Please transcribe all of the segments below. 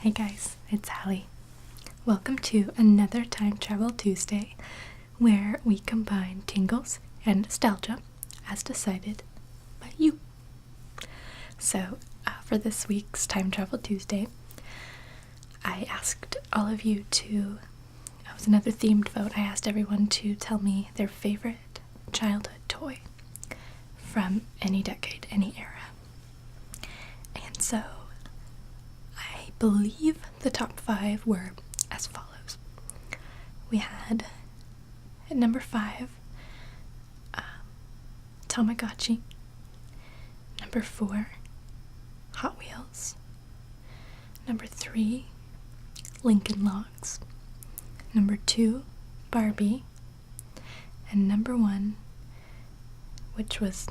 Hey guys, it's Hallie. Welcome to another Time Travel Tuesday where we combine tingles and nostalgia as decided by you. So, for this week's Time Travel Tuesday, I asked all of you to, it was another themed vote, I asked everyone to tell me their favorite childhood toy from any decade, any era. And so, I believe the top 5 were as follows. We had at number 5, Tamagotchi. Number 4, Hot Wheels. Number 3, Lincoln Logs. Number 2, Barbie. And number 1, which was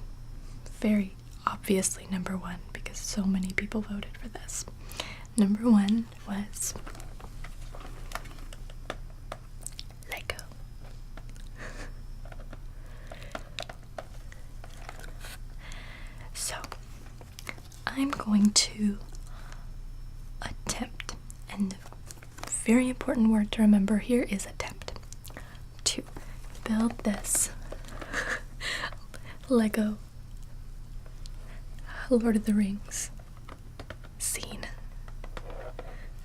very obviously number 1 because so many people voted for this. Number 1 was Lego. So, I'm going to attempt, and the very important word to remember here is attempt, to build this Lego Lord of the Rings scene.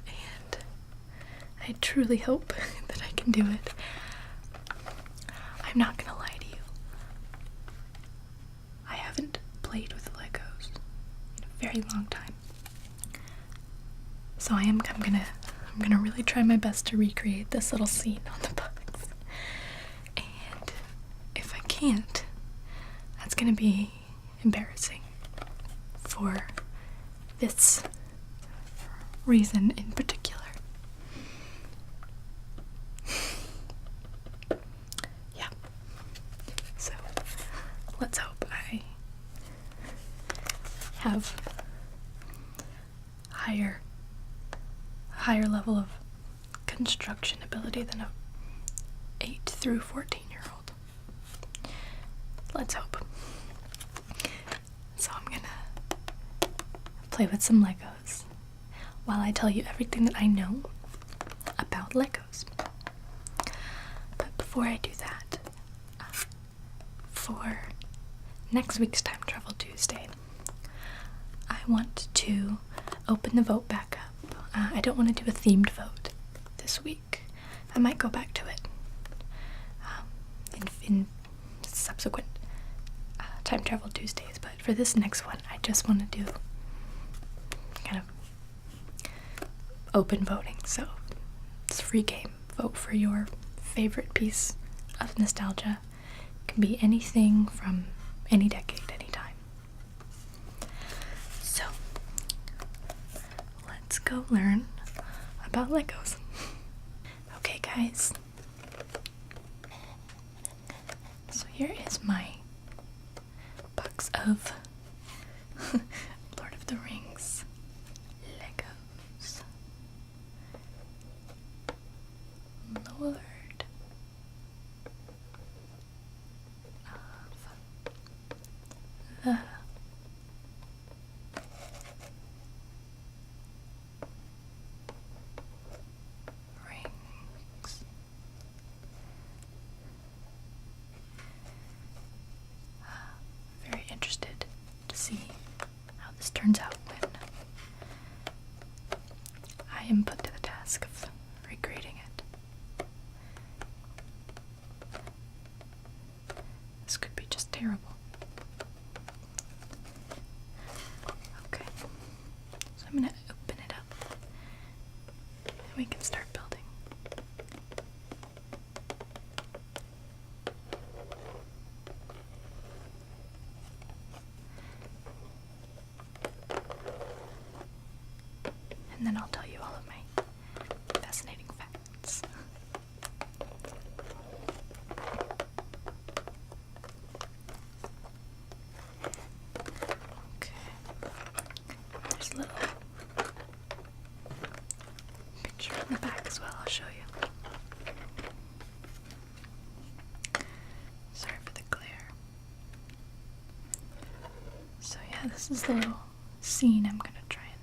And I truly hope that I can do it. I'm not gonna lie to you. I haven't played with Legos in a very long time. So I'm gonna really try my best to recreate this little scene on the box. And if I can't, that's gonna be embarrassing for this reason in particular. Yeah. So let's hope I have a higher level of construction ability than a 8 through 14-year-old. Let's hope. So I'm gonna play with some Legos while I tell you everything that I know about Legos. But before I do that, for next week's Time Travel Tuesday, I want to open the vote back up. I don't want to do a themed vote this week. I might go back to it in subsequent Time Travel Tuesdays, but for this next one, I just want to do kind of open voting. So it's a free game. Vote for your favorite piece of nostalgia. It can be anything from any decade, any time. So let's go learn about Legos. Okay, guys. So here is my box of Lord of the Rings Legos. Lord of the Rings. Very interested to see how this turns out when I am put to the task of recreating it. This could be just terrible. Okay, so I'm gonna open it up and we can start building. And then I'll tell you all of my fascinating facts. Okay. There's a little picture on the back as well, I'll show you. Sorry for the glare. So yeah, this is the little scene I'm gonna try and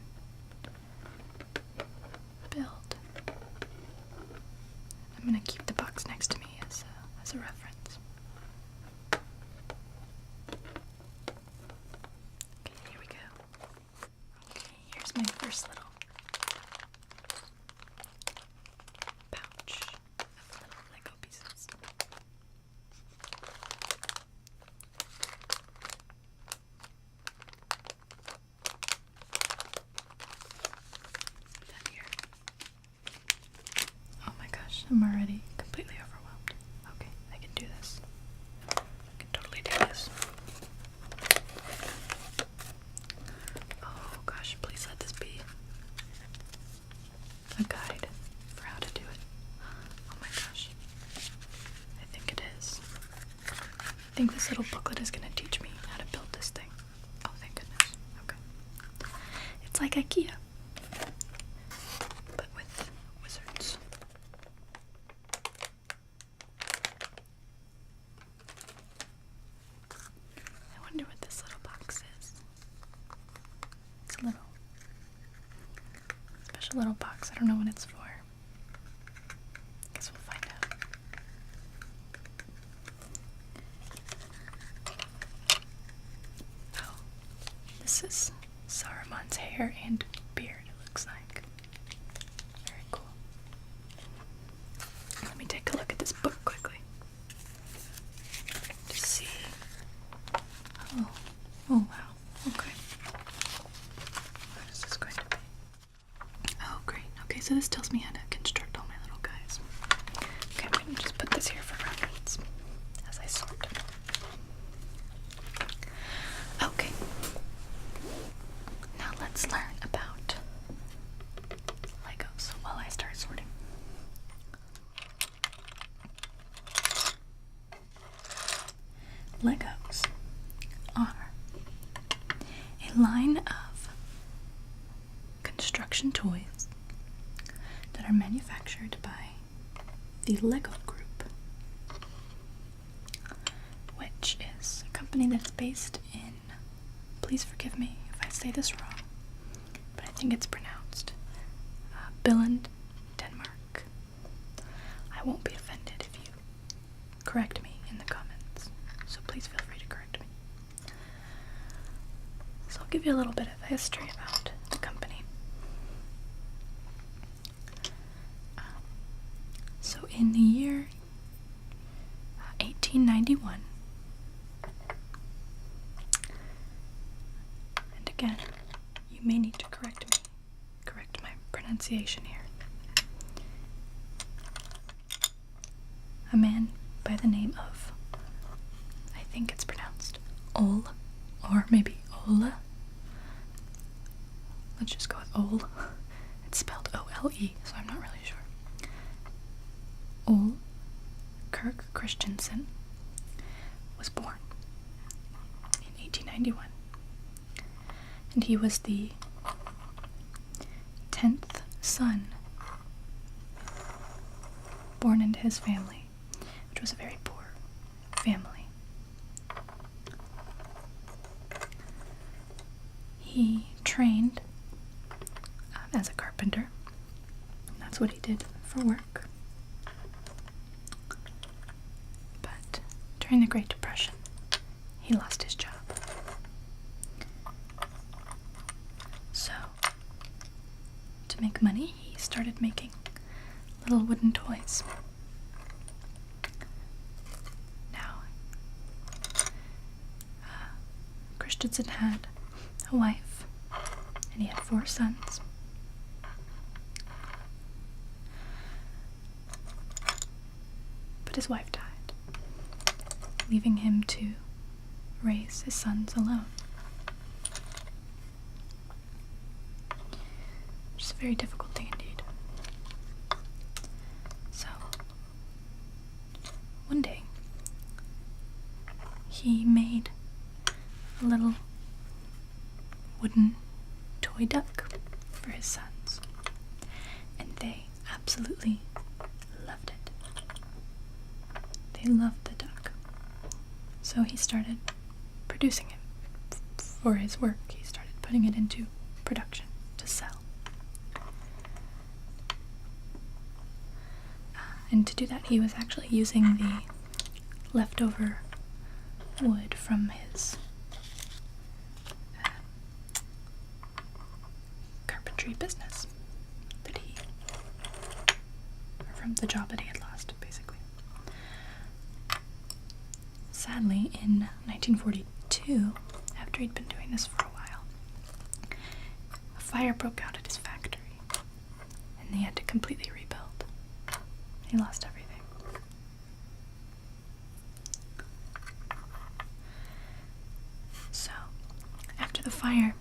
I'm already completely overwhelmed. Okay, I can do this. I can totally do this. Oh gosh, please let this be a guide for how to do it. Oh my gosh. I think it is. I think this little booklet is going to teach me how to build this thing. Oh, thank goodness. Okay. It's like IKEA, but with wizards. I wonder what this little box is. It's a little special little box. I don't know what it's for. Guess we'll find out. Oh, this is Saruman's hair and beard, it looks like. Very cool. Let me take a look at this book quickly to see. Oh, oh wow. Okay. What is this going to be? Oh, great. Okay, so this tells me how to construct all my little guys. Okay, I'm going to just put this here for reference as I sort. Okay. Now let's learn about Legos while I start sorting. Legos are a line of construction toys that are manufactured by the Lego Group, which is a company that's based in, please forgive me if I say this wrong, but I think it's pronounced Billund, Denmark. I won't be offended if you correct me in the comments, so please feel free to correct me. So I'll give you a little bit of history about the company. So in the year 1891, and again, you may need to correct my pronunciation here. A man by the name of, I think it's pronounced Ole, or maybe Ola. Let's just go with Ole. It's spelled O-L-E, so I'm not really sure. Ole Kirk Christensen was born in 1891, and he was the 10th son born into his family, which was a very poor family. He trained as a carpenter, and that's what he did for work. But during the Great Depression, he lost his job. So, to make money, he started making little wooden toys. Now, Christensen had a wife, and he had 4 sons. But his wife died, leaving him to raise his sons alone. Which is a very difficult thing indeed. So, one day, he made a little wooden toy duck for his sons, and they absolutely loved it. They loved the duck. So he started producing it for his work. He started putting it into production to sell. And to do that, he was actually using the leftover wood from his carpentry business or from the job that he had lost, basically. Sadly, in 1942, after he'd been doing this for a while, a fire broke out at his factory, and they had to completely rebuild. He lost everything. So, after the fire,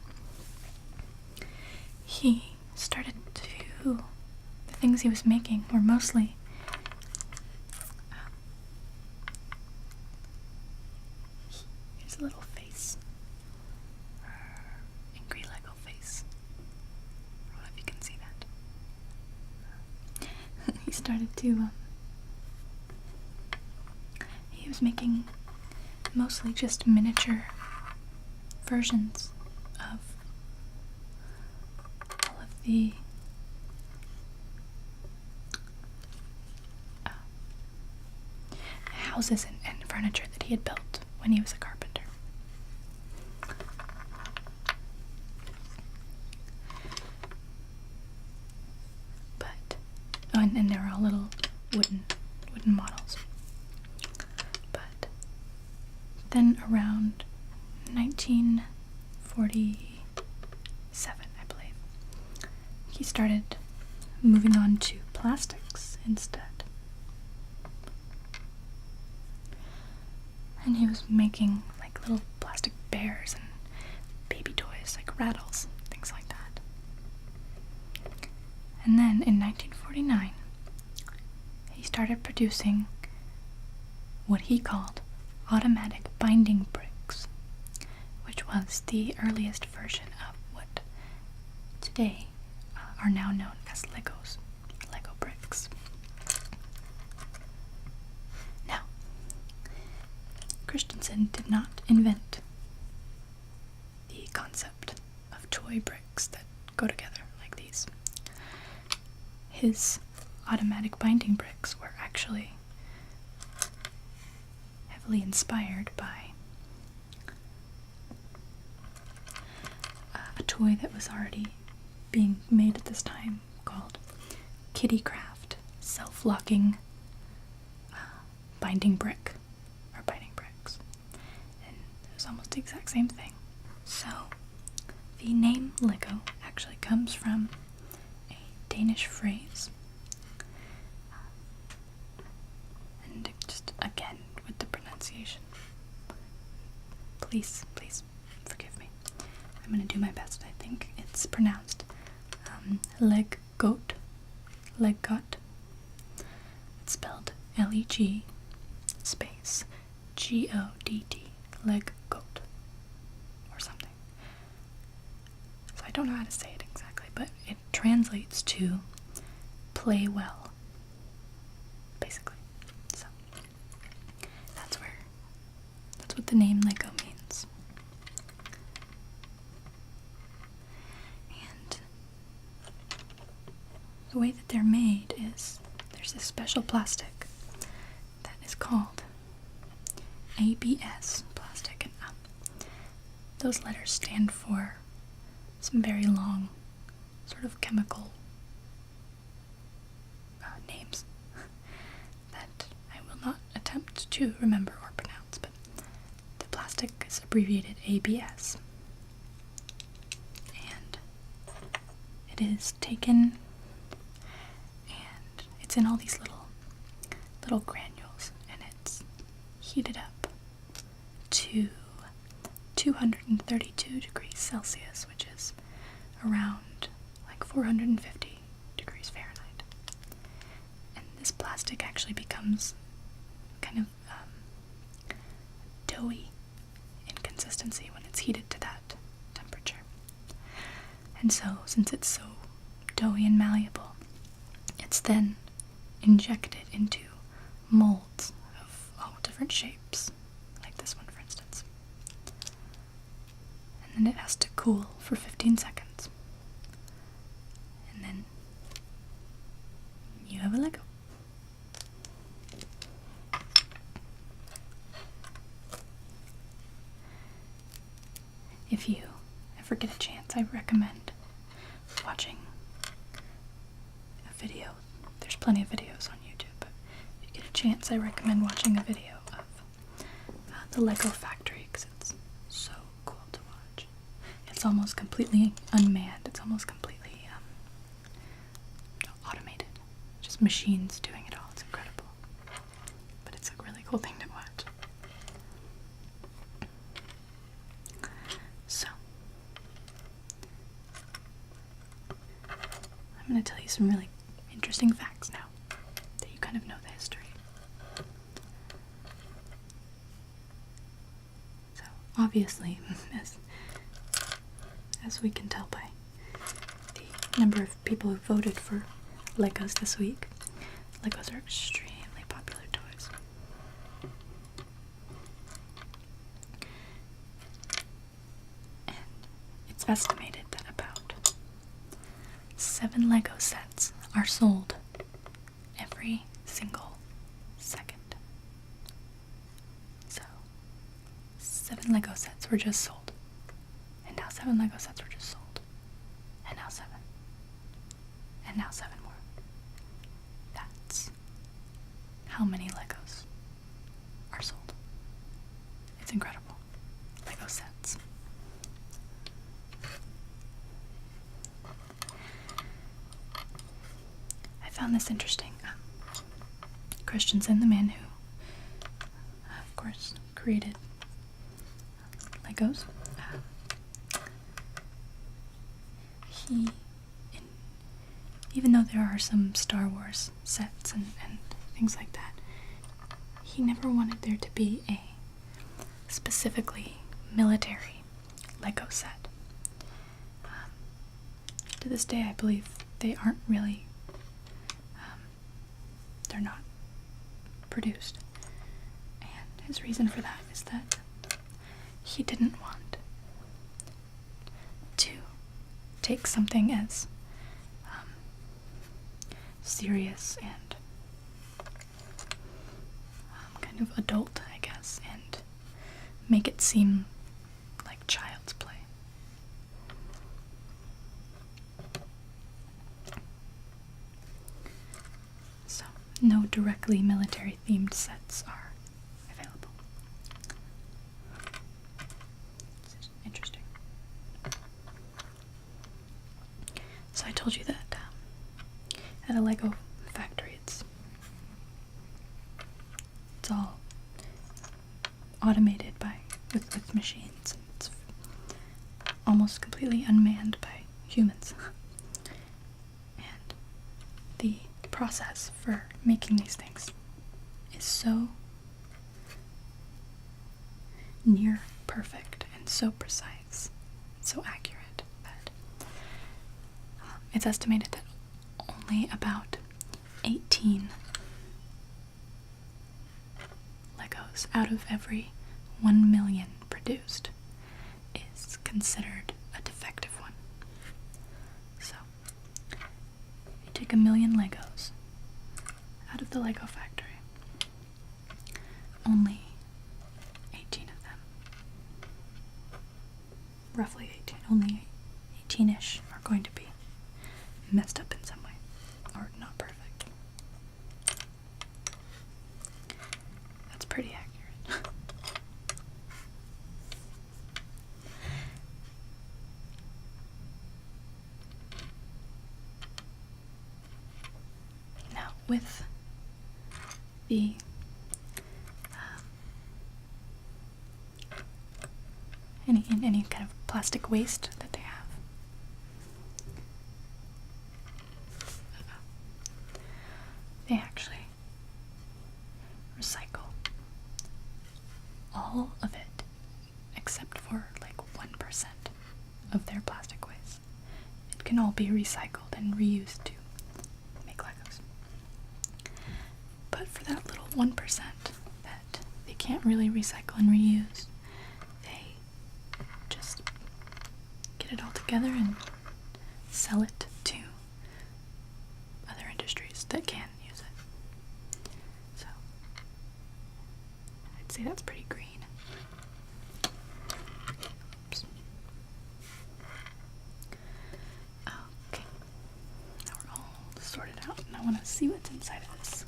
he started to... The things he was making were mostly here's a little face. Angry Lego face. I don't know if you can see that. He started to, he was making mostly just miniature versions of all of the houses and furniture that he had built when he was a carpenter. But, oh, and they were all little wooden models. But then around 1947, I believe, he started moving on to plastics instead. And he was making like little plastic bears and baby toys, like rattles, things like that. And then in 1949, he started producing what he called automatic binding bricks, which was the earliest version of what today are now known as Lego bricks. Now, Christensen did not invent the concept of toy bricks that go together like these. His automatic binding bricks were actually heavily inspired by a toy that was already being made at this time called Kittycraft self-locking binding brick, or binding bricks. And it was almost the exact same thing. So, the name Lego actually comes from a Danish phrase. And just again with the pronunciation, please forgive me. I'm gonna do my best. I think it's pronounced Leggot. It's spelled L-E-G space G-O-D-D, Leggot, or something. So I don't know how to say it exactly, but it translates to play well, basically. So that's what the name Lego means. And the way that they're made is there's this special plastic that is called ABS plastic, and those letters stand for some very long sort of chemical names that I will not attempt to remember or pronounce, but the plastic is abbreviated ABS, and it is taken and it's in all these little granules, and it's heated up to 232 degrees Celsius, which is around like 450 degrees Fahrenheit. And this plastic actually becomes kind of doughy in consistency when it's heated to that temperature. And so, since it's so doughy and malleable, it's then injected into molds of all different shapes, like this one for instance. And then it has to cool for 15 seconds. And then you have a Lego. If you ever get a chance, I recommend watching a video. There's plenty of videos on YouTube, but if you get a chance, I recommend watching a video of the Lego factory, because it's so cool to watch. It's almost completely unmanned. It's almost completely automated. Just machines doing it all. It's cool thing to watch. So, I'm going to tell you some really interesting facts now that you kind of know the history. So, obviously, as we can tell by the number of people who voted for Legos this week, Legos are extremely popular toys. And it's estimated that about 7 Lego sets are sold every single second. So, 7 Lego sets were just sold. And now 7 Lego sets were just sold. And now 7. And now 7 more. That's how many Legos are sold. It's incredible. Lego sets. I found this interesting. Christensen, the man who, of course, created Legos, even though there are some Star Wars sets and things like that, he never wanted there to be a specifically military Lego set. To this day, I believe they aren't really, they're not produced. And his reason for that is that he didn't want to take something as serious and kind of adult, I guess, and make it seem like child's play. So, no directly military themed sets are available. It's interesting. So I told you that at a Lego factory, it's all automated with machines. It's almost completely unmanned by humans. And the process for making these things is so near perfect and so precise, so accurate that it's estimated that only about 18 Legos out of every 1 million produced is considered a defective one. So, you take 1 million Legos out of the Lego factory, only 18 of them, roughly 18, only 18-ish are going to be messed up in some way, or not perfect. That's pretty accurate. Now, with the any kind of plastic waste that they have, they actually recycle all of it except for like 1% of their plastic waste. It can all be recycled and reused to make Legos. But for that little 1% that they can't really recycle and reuse, they just get it all together and sell it to other industries that can use it. So, I'd say that's pretty green. Oops. Okay. Now we're all sorted out, and I want to see what's inside of this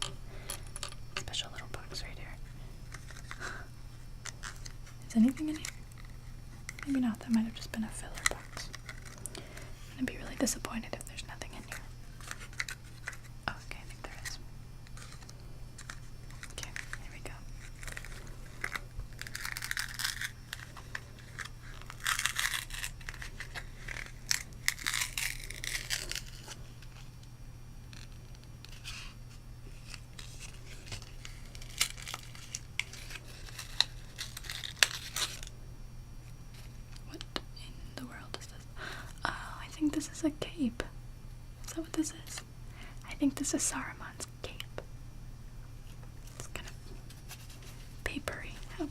special little box right here. Is anything in here? Maybe not. That might have just been a filler box. I'm gonna be really disappointed if there's nothing in here. Oh, okay, I think there is. Okay, here we go.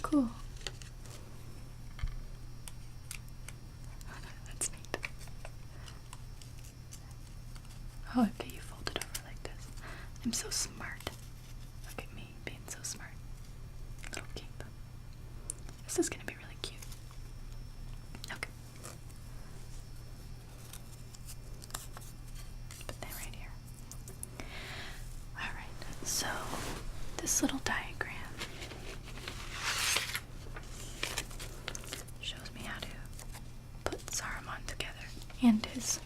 cool. That's neat. Oh, okay, you fold it over like this. I'm so smart. Look at me being so smart. Little cape. This is gonna be really cute. Okay. Put that right here. Alright, so this little diagram shows me how to put Saruman together and his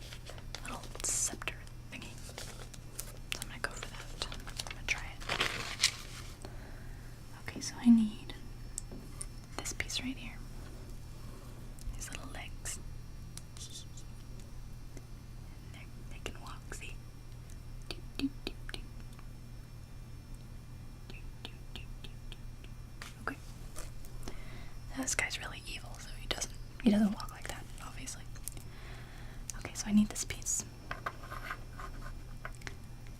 little scepter thingy. So I'm gonna go for that. I'm gonna try it. Okay, so I need this piece right here. These little legs. And they can walk, see? Doop, doop, doop, doop. Doop, doop, doop, doop, doop. Okay. Now this guy's really evil, so he doesn't walk like that, obviously. Okay, so I need this piece.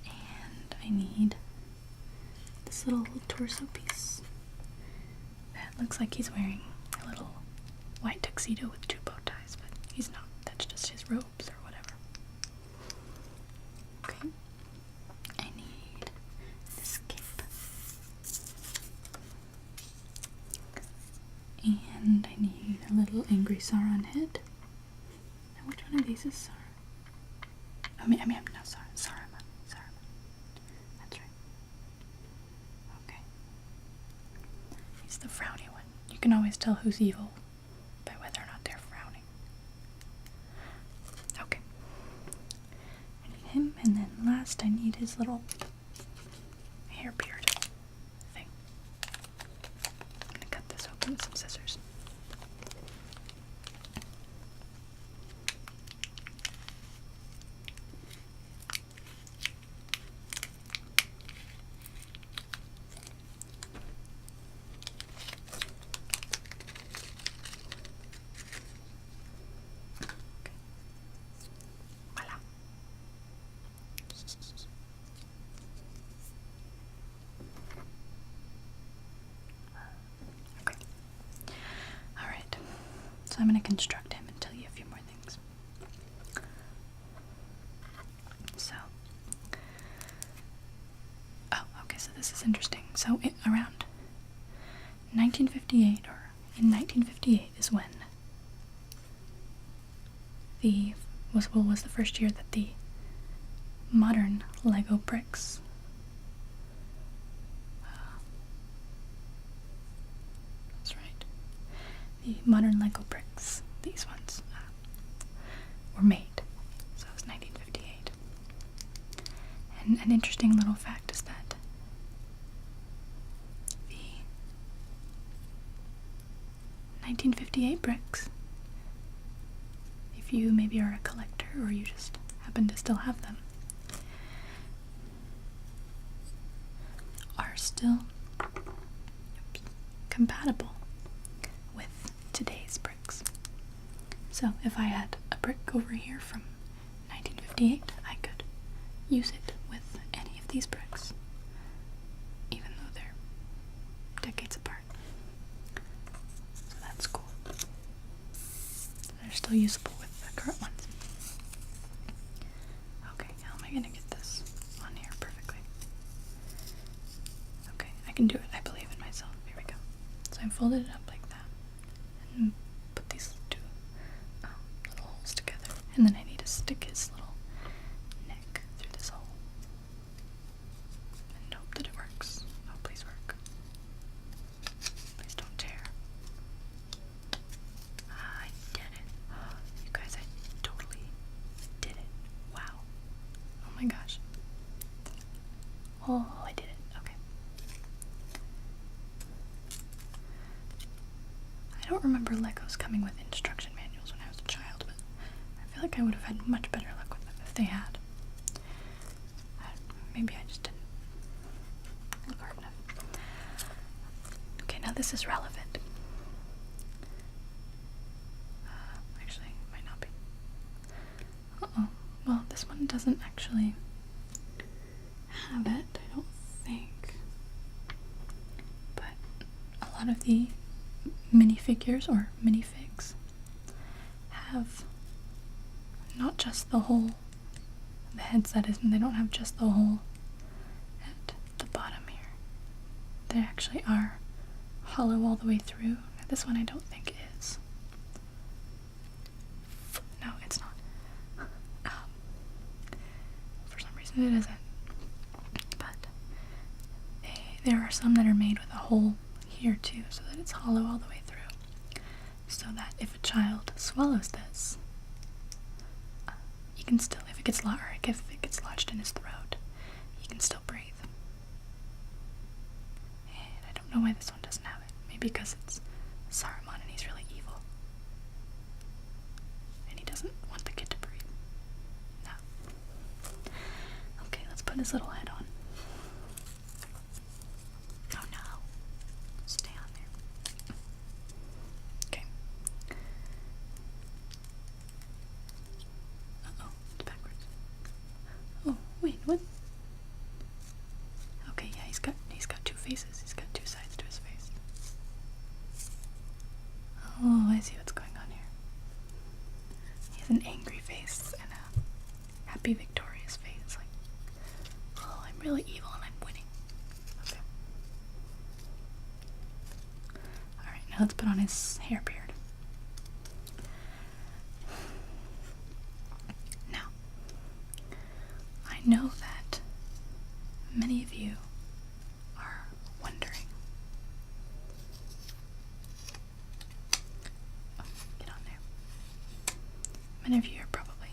And I need this little torso piece. That looks like he's wearing a little white tuxedo with 2 bow ties, but he's not. That's just his robes or whatever. Okay. I need this cape. And I need a little angry Sauron head. Now which one of these is Sauron? Saruman. That's right. Okay. He's the frowny one. You can always tell who's evil by whether or not they're frowning. Okay. I need him, and then last I need his little hair beard thing. I'm gonna cut this open with some scissors. Voila. Okay. Alright. So I'm going to construct him and tell you a few more things. So. Oh, okay, so this is interesting. So around 1958, or in 1958 is when was the first year that the modern Lego bricks that's right. The modern Lego bricks, these ones, were made. So it was 1958. And an interesting little fact is that the 1958 bricks, if you maybe are a collector or you just happen to still have them, are still compatible with today's bricks. So if I had a brick over here from 1958, I could use it with any of these bricks, even though they're decades apart. So that's cool. They're still usable with the current ones. Okay, how am I gonna get this on here perfectly? Okay, I can do it. I believe in myself. Here we go. So I folded it up like that and put these 2 little holes together, and then I need to stick his little neck through this hole and hope that it works. Oh, please work. Please don't tear. I did it. You guys, I totally did it. Wow. Oh my gosh. Oh, I did it. Okay. I don't remember Legos coming with instruction manuals when I was a child, but I feel like I would have had much better luck with them if they had. Maybe I just didn't look hard enough. Okay, now this is relevant. Actually, it might not be. Uh-oh. Well, this one doesn't actually have it, I don't think. But a lot of the minifigures or minifigs have not just the hole, the heads that is, and they don't have just the hole at the bottom here. They actually are hollow all the way through. This one I don't think is. No, it's not. For some reason it isn't. But there are some that are made with a hole here too, so that it's hollow all the way through. So that if a child swallows this, he can still, if it gets lodged in his throat, he can still breathe. And I don't know why this one doesn't have it. Maybe because it's Saruman and he's really evil. And he doesn't want the kid to breathe. No. Okay, let's put his little head on. Oh no. Stay on there. Okay. Uh-oh, it's backwards. Oh, wait, what? Okay, yeah, he's got two faces. He's got two sides to his face. Oh, I see what's going on here. He has an angry face and a happy, victorious face. Like, oh, I'm really evil and I'm winning. Okay. Alright, now let's put on his hair beard. Now, I know that many of you are wondering. Oh, get on there. Many of you are probably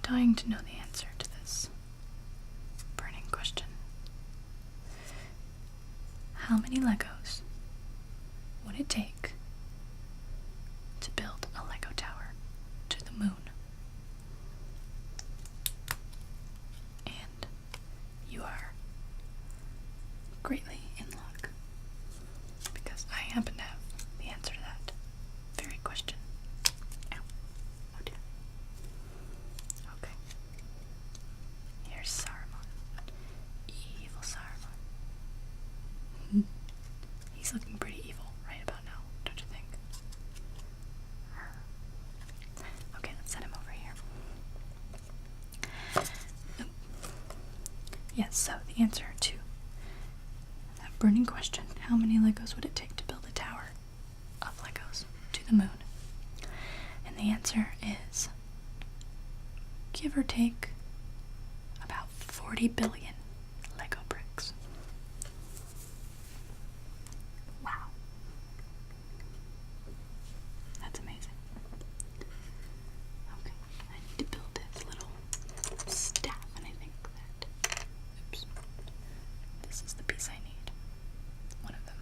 dying to know the answer to this burning question. How many Legos would it take to build a Lego tower to the moon? And you are greatly in luck, because I happen to have the answer to that very question. Ow. Oh dear. Okay. Here's Saruman. Evil Saruman. He's looking pretty evil right about now, don't you think? Okay, let's set him over here. Yes, so the answer to that burning question, how many Legos would it take to build a tower of Legos to the moon? And the answer is, give or take, about 40 billion Lego bricks. Wow. That's amazing. Okay, I need to build his little staff, and I think that, oops, this is the piece I need. One of them.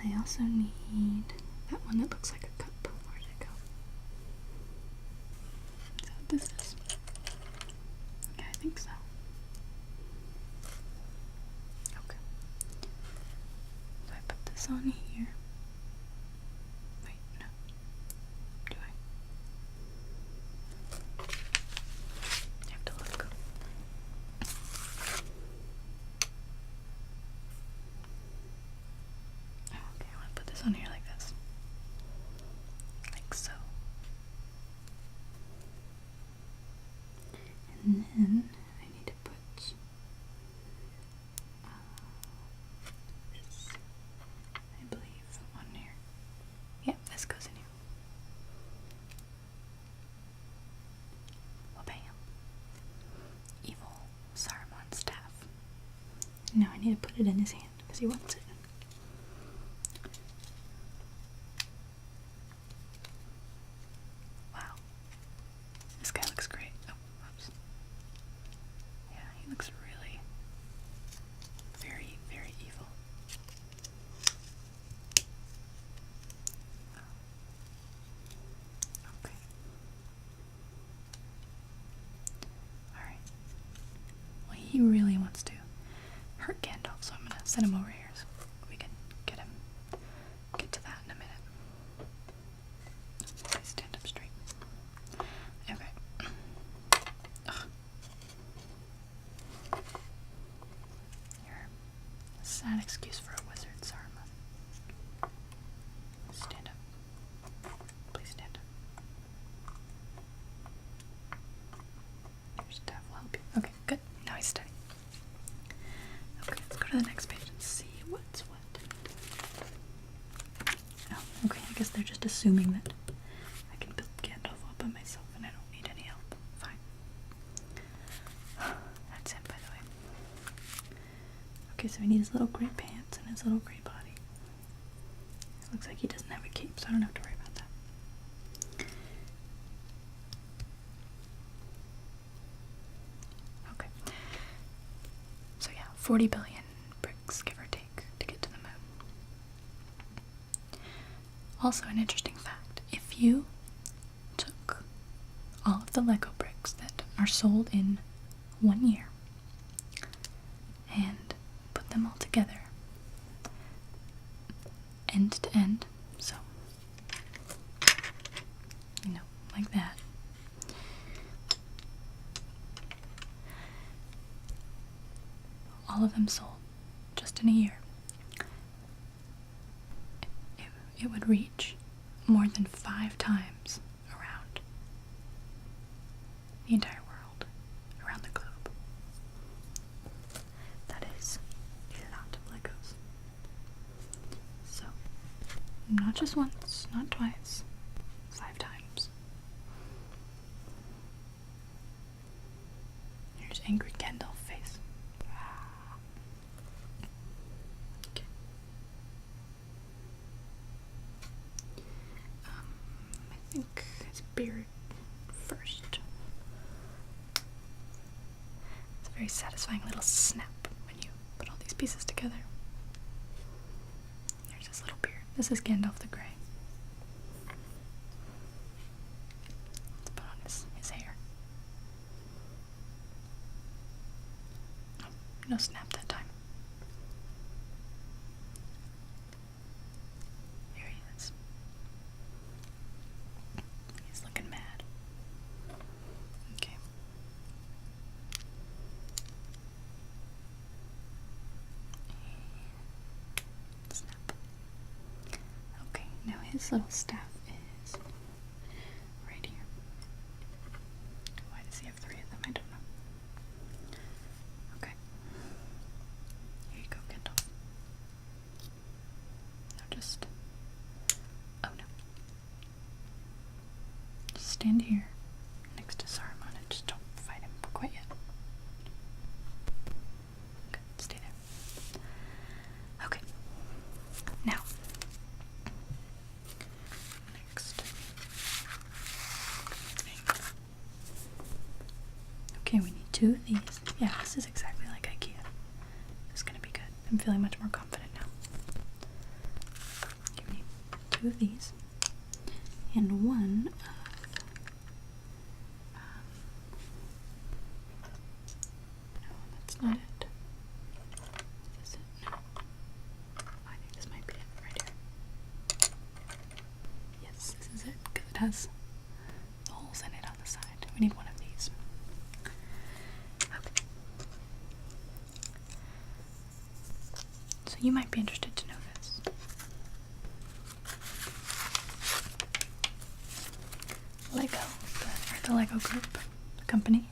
And I also need that one that looks like a cup. Where did it go? Is that what this is? Yeah, I think so. Okay. So I put this on here. Wait, no. Do I? You have to look. Okay, I want to put this on here like this. Like so. And then I need to put this, I believe, on here. Yep, this goes in here. Well, bam. Evil Saruman staff. Now I need to put it in his hand because he wants it. Wow. This guy looks great. Oh, oops. Yeah, he looks really very, very evil. Okay. Alright. Well, he really wants to hurt Gandalf, so I'm gonna send him over here so we can get to that in a minute. Okay, stand up straight. Okay. Ugh. You're a sad excuse for a wizard, Saruman. assuming that I can build Gandalf all by myself and I don't need any help. Fine. That's him, by the way. Okay, so we need his little gray pants and his little gray body. It looks like he doesn't have a cape, so I don't have to worry about that. Okay. So yeah, 40 billion bricks, give or take, to get to the moon. Also, an interesting fact, if you took all of the Lego bricks that are sold in 1 year and put them all together, end to end, so, you know, like that, all of them sold just in a year, it would reach more than 5 times around the entire world, around the globe. That is a lot of Legos. So, not just once, not twice, 5 times. Here's angry Gandalf face. Okay. I think his beard first. It's a very satisfying little snap when you put all these pieces together. There's his little beard. This is Gandalf the Grey. Let's put on his hair. Oh, no snap that time. Here he is. He's looking mad. Okay. Snap. Okay, now his little staff is right here. Why does he have 3 of them? I don't know. Okay. Here you go, Gandalf. Now just... Oh no. Just stand here next to Saruman and just don't fight him quite yet. Okay, stay there. Okay. Now. Next. Okay, we need 2 of these. Yeah, this is exactly like IKEA. This is gonna be good. I'm feeling much more confident now. Okay, we need 2 of these. And 1 of... no, that's not it. Is it? No. I think this might be it right here. Yes, this is it, because it has the holes in it on the side. We need 1 of these. Okay. So you might be interested to know this. Lego, the Lego Group, the company,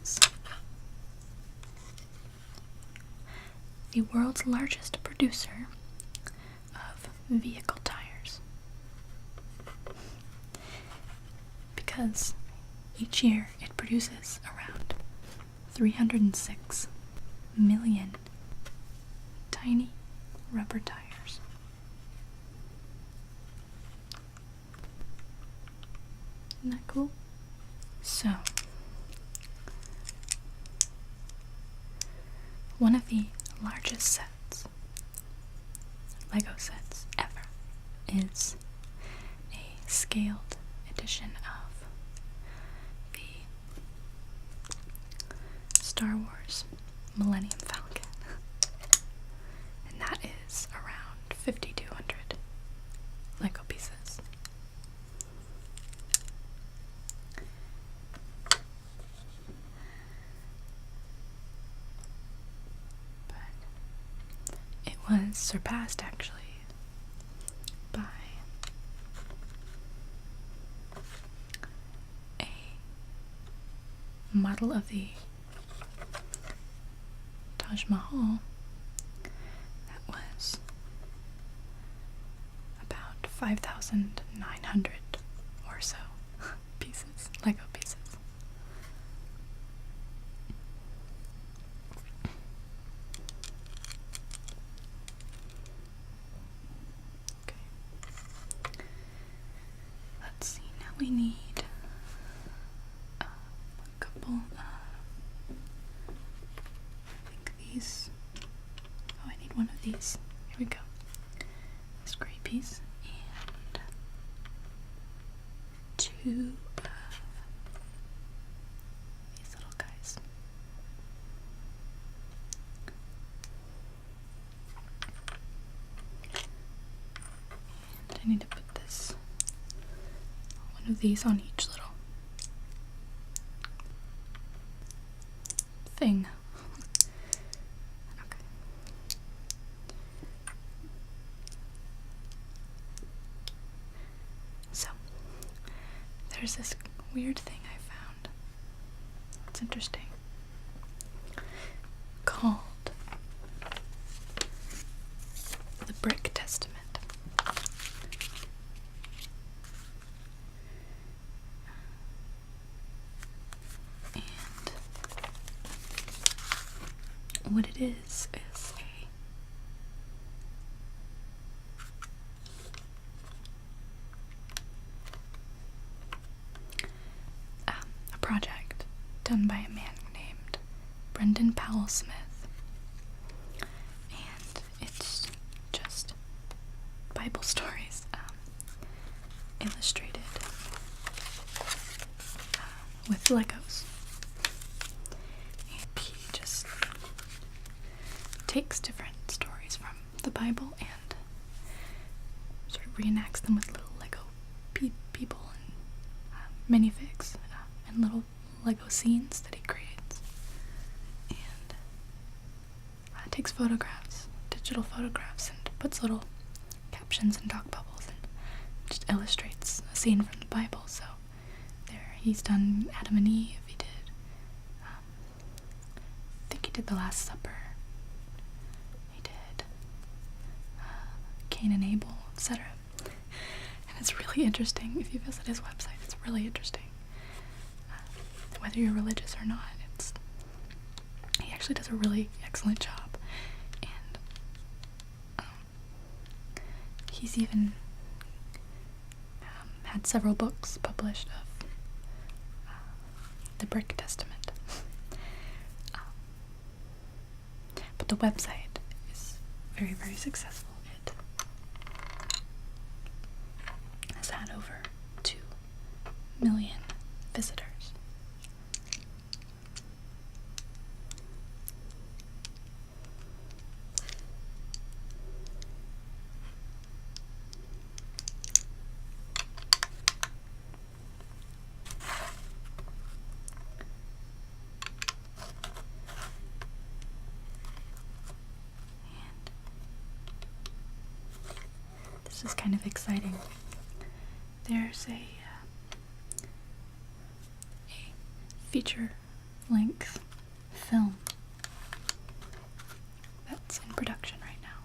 is the world's largest producer of vehicle tires. Because each year it produces around 306 million tiny rubber tires. Isn't that cool? So, one of the largest sets, Lego sets ever, is a scaled edition of the Star Wars Millennium Falcon. And that is around 5,200 Lego pieces. Was surpassed actually by a model of the Taj Mahal that was about 5,900 or so pieces, Lego pieces. Okay. Let's see, now we need a couple I think these. Oh, I need one of these. Here we go. This gray piece and two of these little guys. And I need to put one of these on each little thing. Okay. So, there's this weird thing I found. It's interesting. Called the Brick Testament. What it is a project done by a man named Brendan Powell Smith, and it's just Bible stories illustrated with Legos. And he just takes different stories from the Bible and sort of reenacts them with little Lego people and minifigs and little Lego scenes that he creates. And takes photographs, digital photographs, and puts little captions and talk bubbles and just illustrates a scene from the Bible. So there, he's done Adam and Eve. He did, I think he did the Last Supper. He did Cain and Abel, etc. And it's really interesting. If you visit his website, it's really interesting. Whether you're religious or not, he actually does a really excellent job. And he's even had several books published of the Brick Testament. But the website is very, very successful. It has had over 2 million visitors. This is kind of exciting. There's a feature-length film that's in production right now,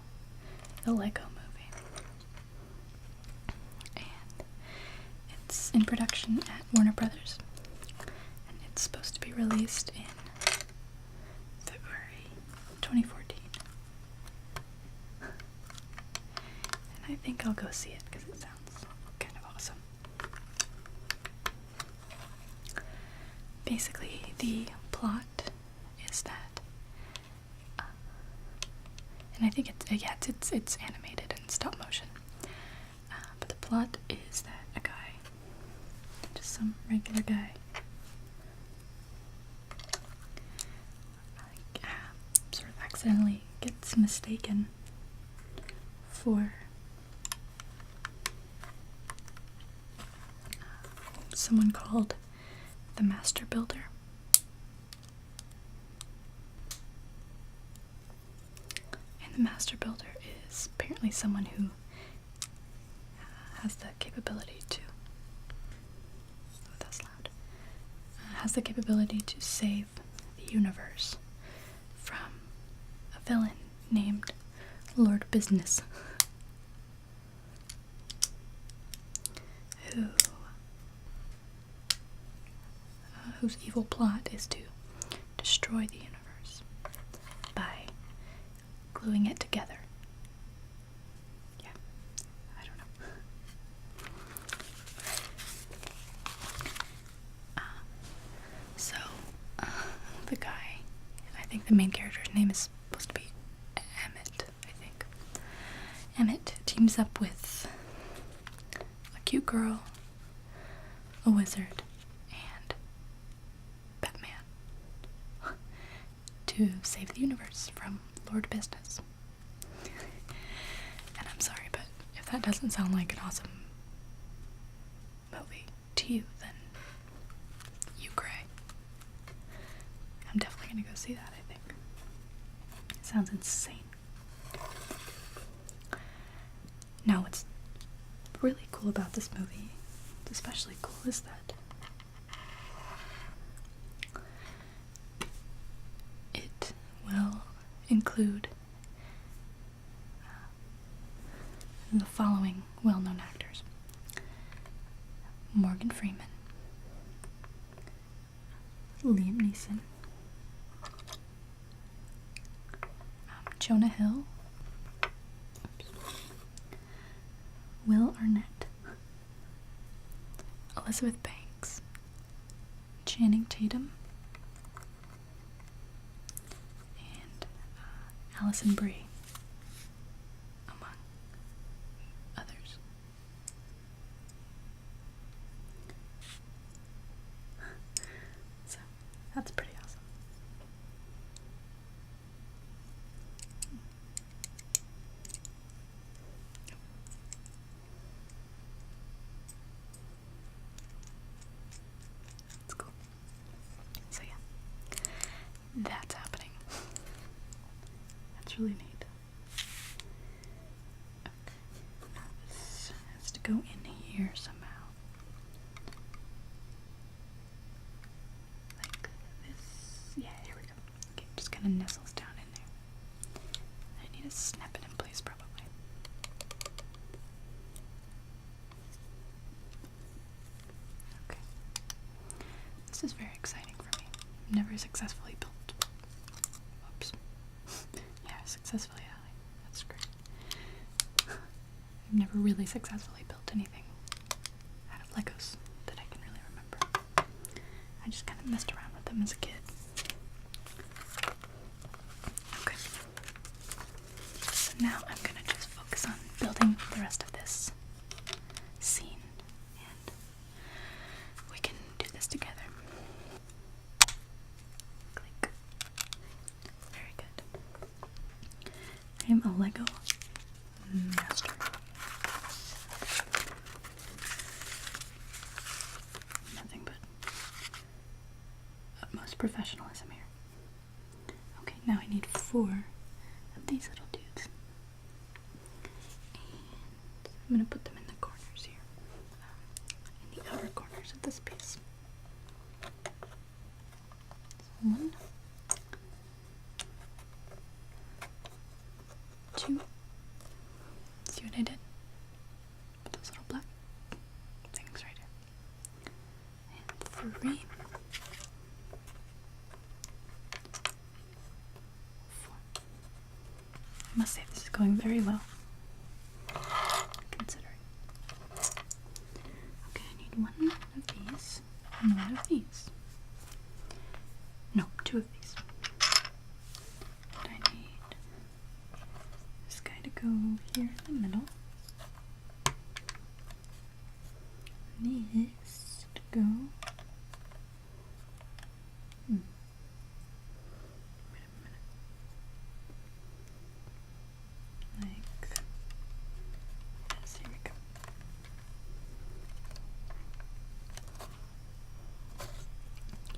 the Lego movie. And it's in production at Warner Brothers, and it's supposed to be released in February 2014. I think I'll go see it because it sounds kind of awesome. Basically, the plot is that, and I think it's animated and stop motion. But the plot is that a guy, just some regular guy, sort of accidentally gets mistaken for someone called the Master Builder. And the Master Builder is apparently someone who has the capability to, that's loud, has the capability to save the universe from a villain named Lord Business. whose evil plot is to destroy the universe by gluing it together. Yeah, I don't know. So, the guy, I think the main character's name is supposed to be Emmett, I think. Emmett teams up with a cute girl, a wizard, and Batman to save the universe from Lord Business. And I'm sorry, but if that doesn't sound like an awesome movie to you, then you cray. I'm definitely gonna go see that, I think. It sounds insane. Now, what's really cool about this movie, what's especially cool, is that it will include the following well-known actors: Morgan Freeman, Liam Neeson, Jonah Hill, Will Arnett, Elizabeth Banks, Channing Tatum, and Alison Brie, among others. So, that's pretty awesome. That's cool. So yeah, that's happening. That's really neat. Okay, now this has to go in here somehow. Like this. Yeah, here we go. Okay, just kind of nestles down in there. I need to snap it in place probably. Okay. This is very exciting for me. Never successfully built. Oops. Yeah, successfully, Allie. That's great. I've never really successfully built anything out of Legos that I can really remember. I just kind of messed around with them as a kid. Okay. So now I'm gonna just focus on building the rest of this scene, and we can do this together. Click. Very good. I am a Lego master. Nothing but utmost professionalism here. Okay, now I need 4 of these little dudes. And I'm gonna put them in the corners here. In the outer corners of this piece. So 1, 2. See what I did? Put those little black things right here. And 3. 4. I must say this is going very well, considering. Okay, I need 1 of these and 1 of these. No, 2 of these. And I need this guy to go here in the middle. This to go. Wait a minute. Like this. Here we go.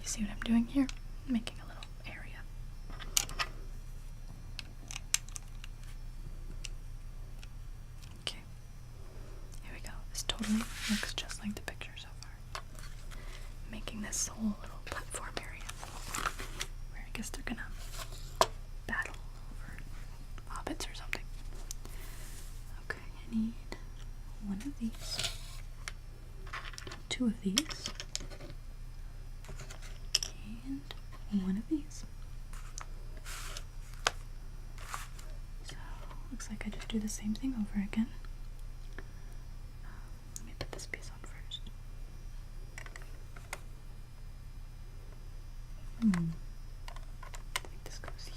You see what I'm doing here? I'm making a little area. Okay. Here we go. This totally looks just like the picture so far. Making this whole little platform area where I guess they're gonna battle over hobbits or something. Okay, I need 1 of these, 2 of these, one of these. So, looks like I just do the same thing over again. Let me put this piece on first. I think this goes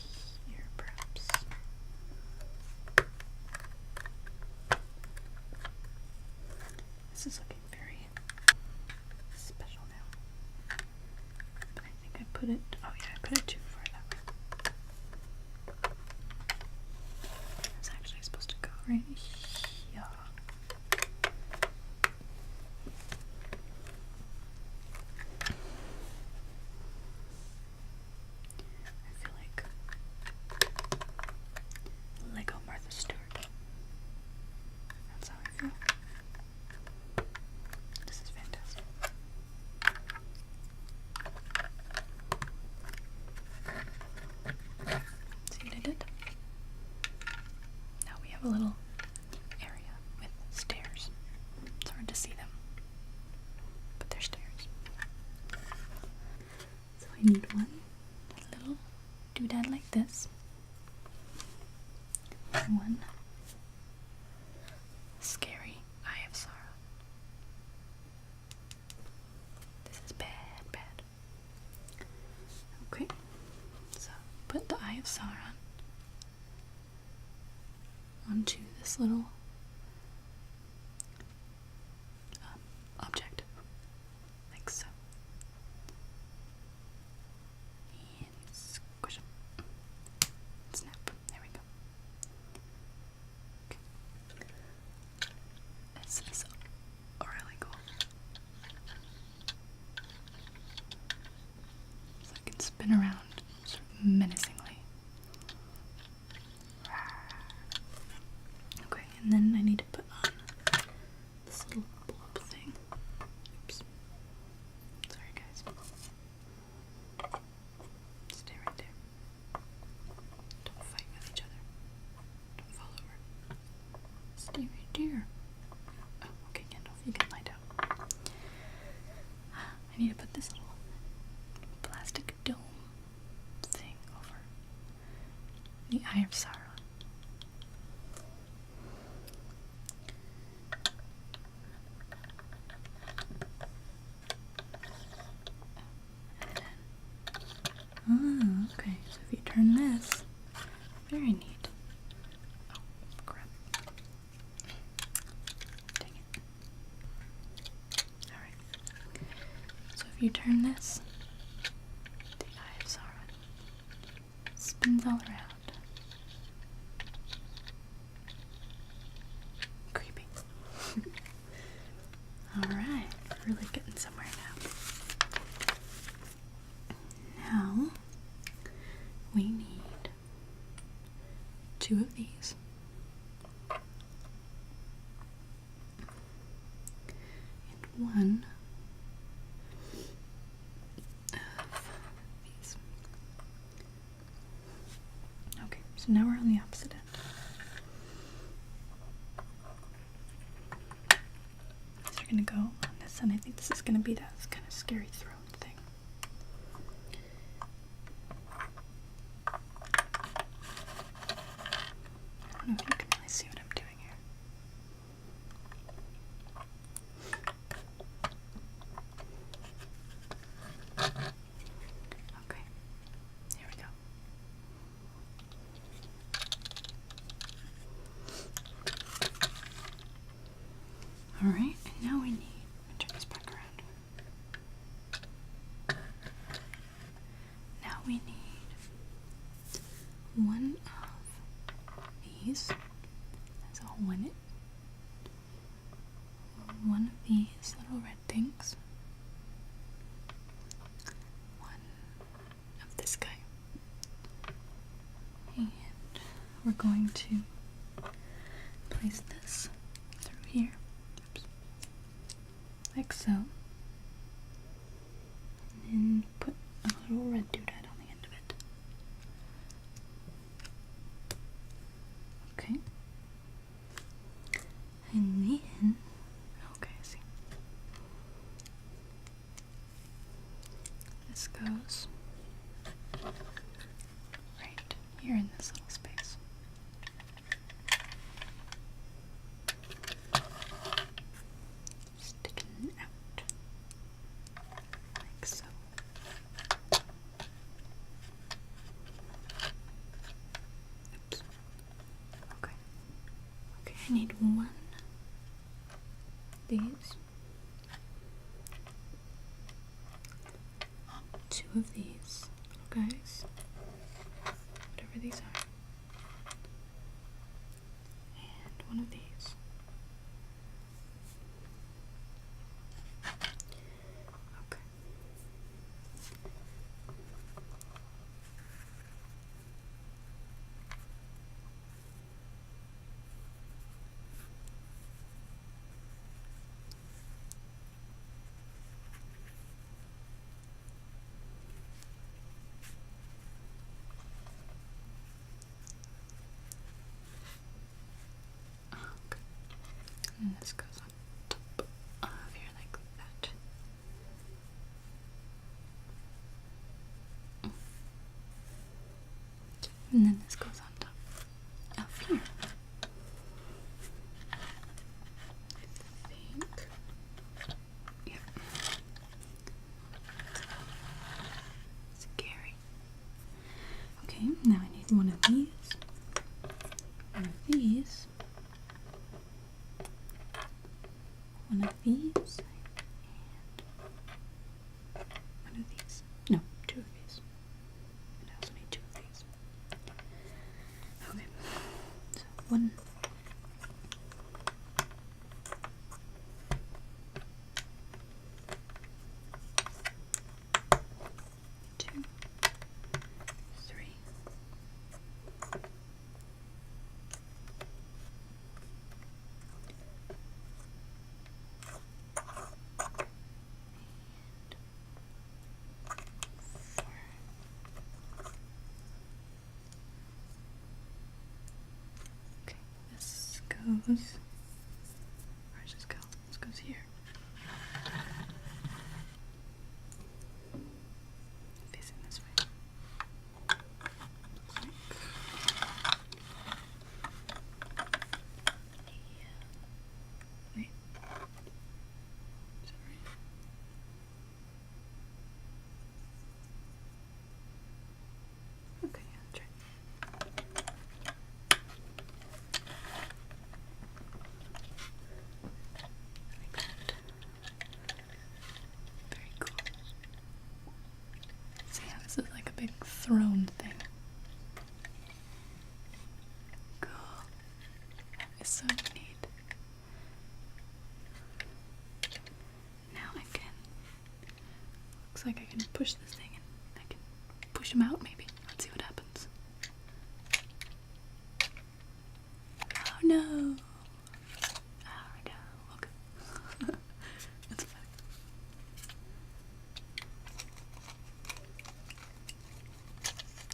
here, perhaps. This is looking very special now. But I think I put it, oh yeah, I put it too far that way. It's actually supposed to go right here. I feel like Lego Martha Stewart. That's how I feel. This is fantastic. See what I did? Now we have a little area with stairs. It's hard to see them, but they're stairs. So I need one little doodad like this. One scary Eye of Sorrow. This is bad. Okay, so put the Eye of Sauron onto this little object, like so. And squish them. Snap. There we go. Okay. This is really cool. So I can spin around sort of menacingly. Okay, and then I need to put on this little blob thing. Oops. Sorry, guys. Stay right there. Don't fight with each other. Don't fall over. Stay right there. Oh, okay, Gandalf, you can lie down. I need to put this little plastic dome thing over the Eye of Sauron. Okay, so if you turn this, very neat. Oh, crap. Dang it. Alright. So if you turn this, the Eye of Sauron spins all around. Creepy. Alright, really getting somewhere now. Now, we need 2 of these. And 1 of these. Okay, so now we're on the opposite end. These are going to go on this end. I think this is going to be that kind of scary throat thing. I don't know if you can really see what I'm doing here. Okay, here we go. Alright, and now we need, let me turn this back around. Now we need 1 of these. That's a hole in it. 1 of these little red things. 1 of this guy. And we're going to place this through here. Oops. Like so. And then put a little red doodad on the end of it. Okay. And then, okay, I see. This goes I need one of these, two of these little guys, whatever these are, and one of these. Okay. Okay. And this goes on top of here like that. And then this goes on top of here. I think. Yep. Scary. Okay, now I need one of these. One of these. One of these. And one of these. No, two of these. And I also need two of these. Okay. So one. Two. Three. Okay, this goes. Where does this go? This goes here. Facing this way. Yeah. Wait. Is that right? Okay, yeah, that's right. Like that. Very cool. See how this is like a big throne thing. Cool. It's so neat. Now I can. Looks like I can push this thing and I can push him out maybe. Let's see what happens. Oh no! There we go. Okay. That's funny.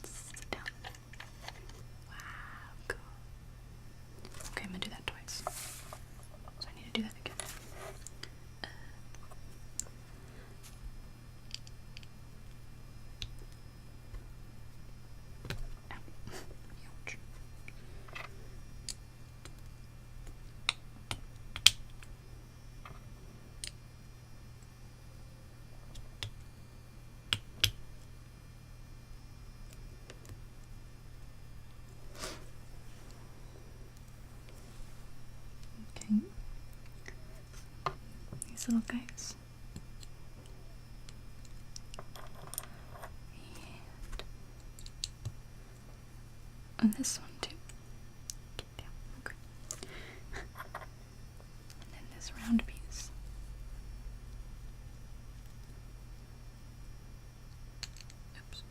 Sit down. Wow, cool. Okay, I'm gonna do that twice. So I need to do that again. Ouch. Okay. These little guys. And this one too. Get down. Okay. And then this round piece. Oops.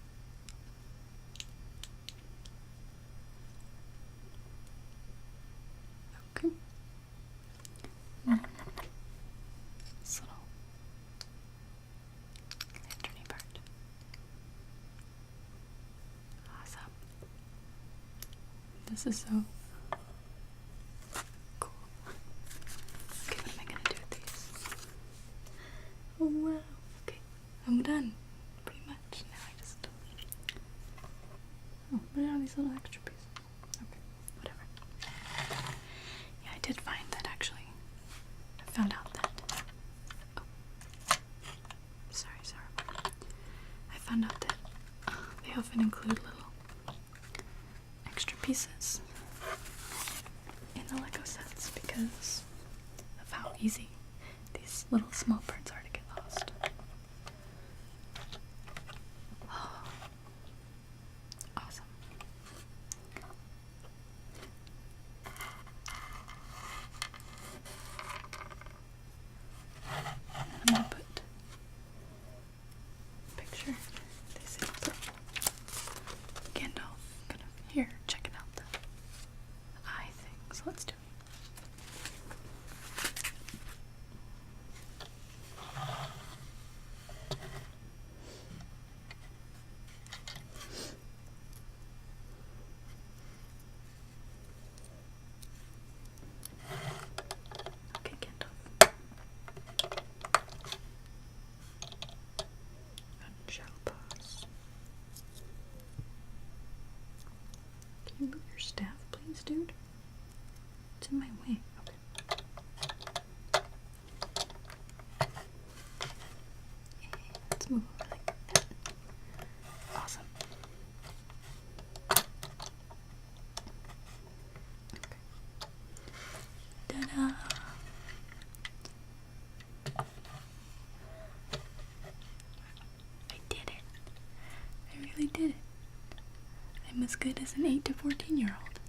Okay. This little lanterny part. Awesome. This is so cool. Okay, what am I gonna do with these? Oh wow. Okay, I'm done. Pretty much. Now I just. Oh, what are these little extra pieces? Okay, whatever. Yeah, I did find that actually. I found out that. Oh. Sorry. I found out that they often include little extra pieces because of how easy these little small parts are to get lost. Awesome. I'm gonna put a picture. They say Gandalf kind of here checking out the eye things. Let's do it. Okay, Gandalf. And shall pass. Can you move your staff, please, dude? It's in my way. Okay. Let's move over like that. Awesome. Okay. Ta-da! I did it. I really did it. I'm as good as an 8 to 14-year-old.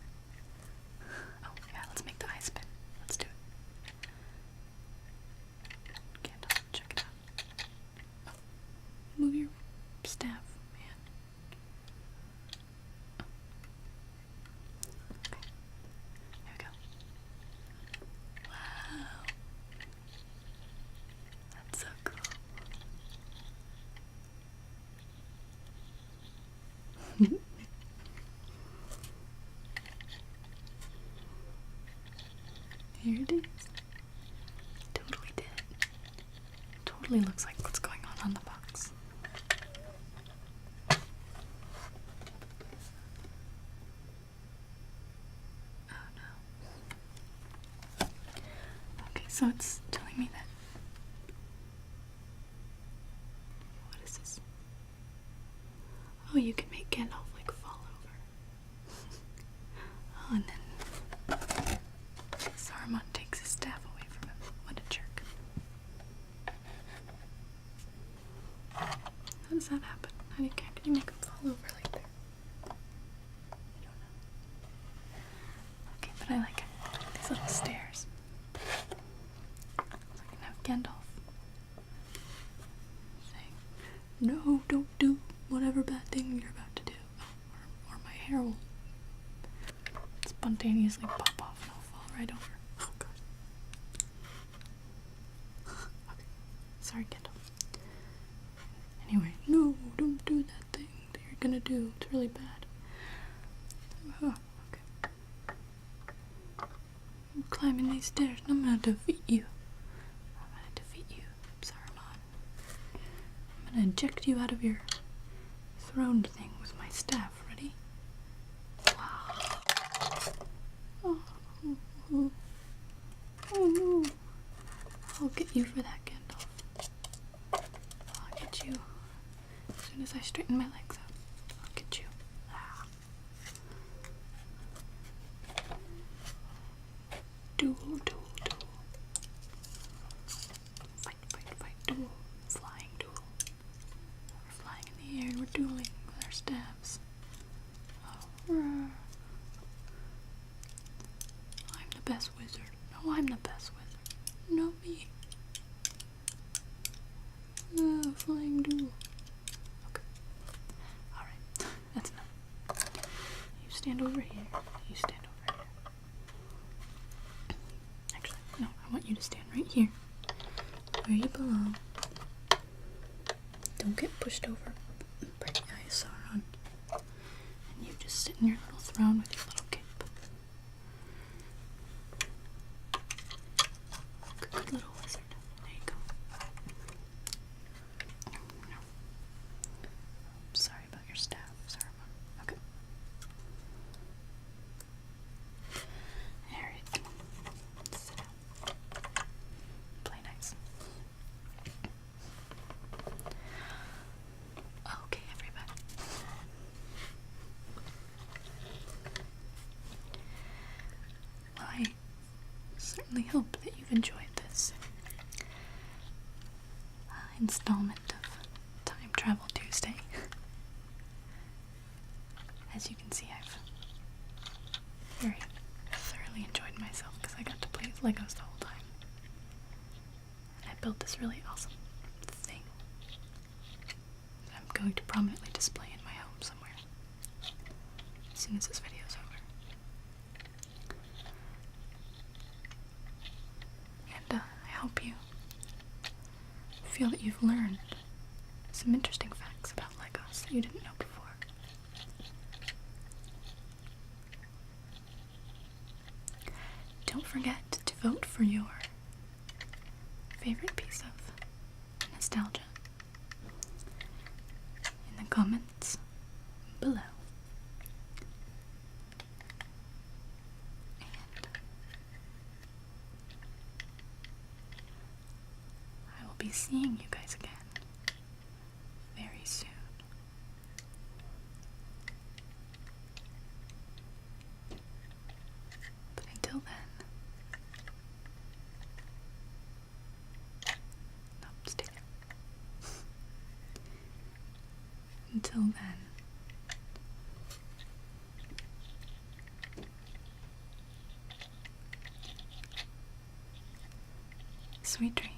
Oh, yeah, let's make the eye spin. Let's do it. Gandalf, check it out. Oh, move your staff, man. Oh. Okay. Here we go. Wow. That's so cool. Here it is. Totally did it. Totally looks like what's going on the box. Oh no. Okay, so it's telling me that. What is this? Oh, you can make Gandalf like fall over. Oh, and then Saruman takes his staff away from him. What a jerk. How does that happen? How can you make him fall over like that? I don't know. Okay, but I like it. These little stairs. So I can have Gandalf saying, "No, don't do whatever bad thing you're about to do, or my hair will spontaneously pop off and I'll fall right over." Oh god. Okay. Sorry, Gandalf. Anyway, no, don't do that thing that you're gonna do. It's really bad. Okay. I'm climbing these stairs and I'm gonna defeat you. I'm gonna defeat you, Saruman. I'm gonna eject you out of your throne thing with my staff. Ready? Wow. Oh, oh, oh no. I'll get you for that, Gandalf. I'll get you as soon as I straighten my legs out. I'll get you. Ah. Duel, duel, duel. Fight, fight, fight, duel. Flying duel. We're flying in the air and we're dueling with our staves. Oh, rah. I'm the best wizard. No, I'm the best wizard. No, me. Flying duel. Okay. Alright. That's enough. You stand over here. You stand over here. Actually, no, I want you to stand right here. Where you belong. Don't get pushed over by the eye of Sauron. And you just sit in your little throne with your little cape. Good little wizard. There you go. No. Sorry about your staff, Saruman. Okay. Alright. Sit down. Play nice. Okay, everybody. I certainly hope that you've enjoyed this installment of Time Travel Tuesday. As you can see, I've very thoroughly enjoyed myself because I got to play with Legos the whole time. And I built this really awesome thing that I'm going to prominently display in my home somewhere as soon as this video's over. And I hope you feel that you've learned some interesting facts about Legos that you didn't know before. Don't forget to vote for your favorite piece of nostalgia in the comments below. And I will be seeing you guys again very soon. But until then, no, stay there. Until then, sweet dreams.